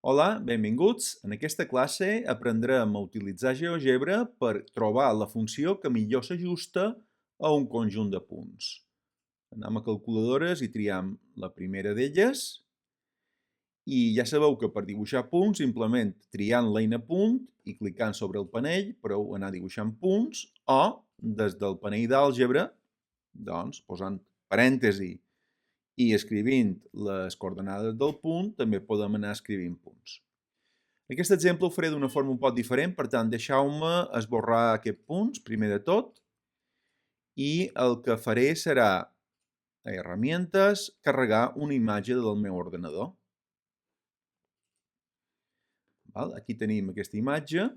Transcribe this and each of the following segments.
Hola, benvinguts. En aquesta classe aprendrem a utilitzar GeoGebra per trobar la funció que millor s'ajusta a un conjunt de punts. Anem a calculadores i triam la primera d'elles. I ja sabeu que per dibuixar punts, simplement triant l'eina punt i clicant sobre el panell, podeu anar dibuixant punts o, des del panell d'àlgebra, doncs, posant parèntesi i escrivint les coordenades del punt, també podem anar escrivint punts. Aquest exemple ho faré d'una forma un poc diferent, per tant, deixeu-me esborrar aquests punts, primer de tot, i el que faré serà, a Herramientes, carregar una imatge del meu ordenador. Aquí tenim aquesta imatge.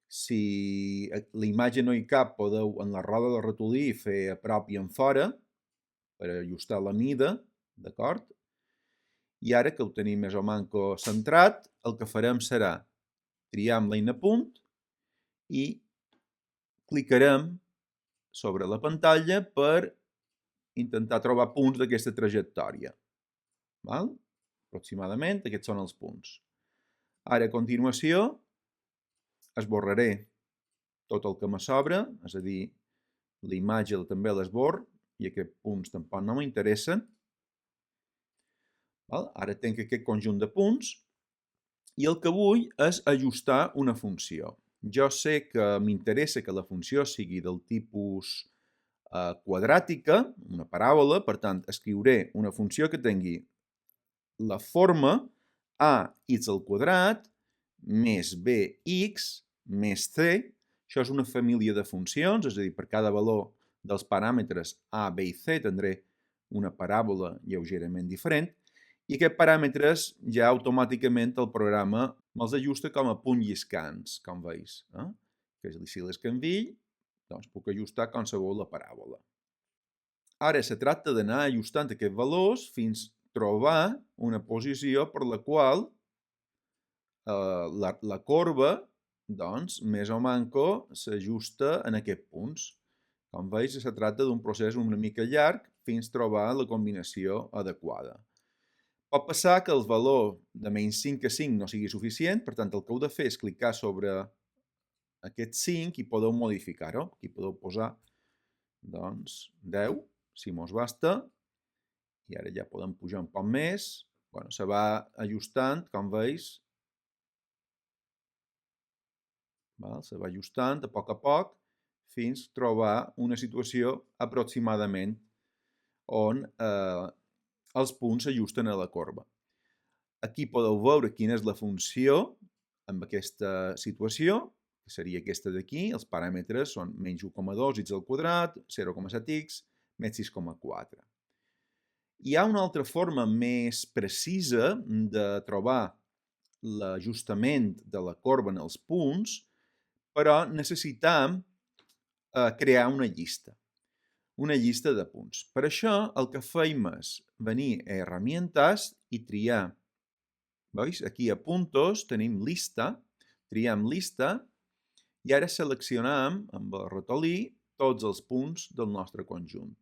Si la imatge no hi cap, podeu en la roda del ratolí fer a prop i en fora per ajustar la mida, d'acord? I ara que ho tenim més o manco centrat, el que farem serà triar amb l'eina punt i clicarem sobre la pantalla per intentar trobar punts d'aquesta trajectòria. Aproximadament aquests són els punts. Ara, a continuació, esborraré tot el que me sobra, és a dir, la imatge també l'esborro i aquests punts tampoc no m'interessen. Ara tinc aquest conjunt de punts i el que vull és ajustar una funció. Jo sé que m'interessa que la funció sigui del tipus quadràtica, una paràbola, per tant, escriuré una funció que tingui la forma ax al quadrat més bx més c. Això és una família de funcions, és a dir, per cada valor dels paràmetres a, b i c tindré una paràbola lleugerament diferent, i aquests paràmetres ja automàticament el programa me'ls ajusta com a punts lliscants, com veus. Que si les canvio, doncs puc ajustar qualsevol la paràbola. Ara se tracta d'anar ajustant aquests valors fins a trobar una posició per la qual la corba, doncs, més o manco s'ajusta en aquests punts. Com veus, se tracta d'un procés una mica llarg fins a trobar la combinació adequada. Pot passar que el valor de menys 5 a 5 no sigui suficient, per tant, el que heu de fer és clicar sobre aquest 5 i podeu modificar-ho. Aquí podeu posar, doncs, 10, si mos basta, i ara ja podem pujar un poc més. Se va ajustant, com veus, se va ajustant a poc, fins a trobar una situació aproximadament on els punts s'ajusten a la corba. Aquí podeu veure quina és la funció amb aquesta situació, que seria aquesta d'aquí. Els paràmetres són menys 1,2 x al quadrat, 0,7x, més 6,4. Hi ha una altra forma més precisa de trobar l'ajustament de la corba en els punts, però necessitem crear una llista de punts. Per això el que fem és venir a Herramientes i triar. Veus? Aquí a Puntos tenim Lista, triem Lista i ara seleccionem amb el ratolí tots els punts del nostre conjunt.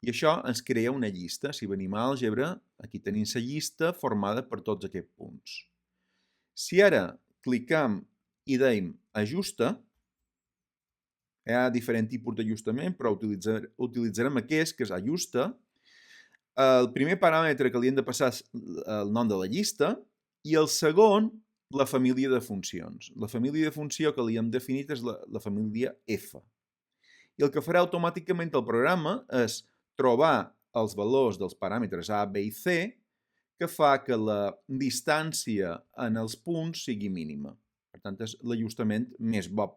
I això ens crea una llista. Si venim a Àlgebra, aquí tenim la llista formada per tots aquests punts. Si ara clicam i deim Ajusta, hi ha diferents tipus d'ajustament, però utilitzarem aquest, que és Ajusta. El primer paràmetre que li hem de passar és el nom de la llista i el segon, la família de funcions. La família de funció que li hem definit és la família F. I el que farà automàticament el programa és trobar els valors dels paràmetres A, B i C, que fa que la distància en els punts sigui mínima. Per tant, és l'ajustament més bo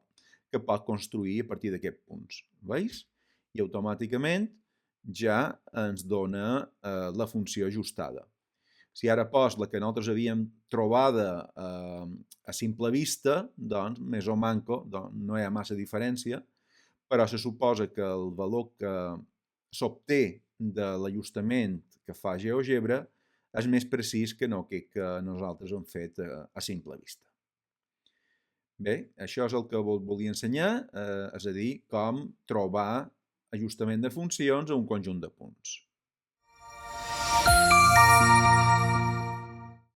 que pot construir a partir d'aquests punts. Veus? I automàticament ja ens dona la funció ajustada. Si ara pos la que nosaltres havíem trobada a simple vista, doncs, més o manco, no hi ha massa diferència, però se suposa que el valor que s'obté de l'ajustament que fa GeoGebra és més precís que no que nosaltres hem fet a simple vista. Bé, això és el que volia ensenyar, és a dir, com trobar ajustament de funcions a un conjunt de punts.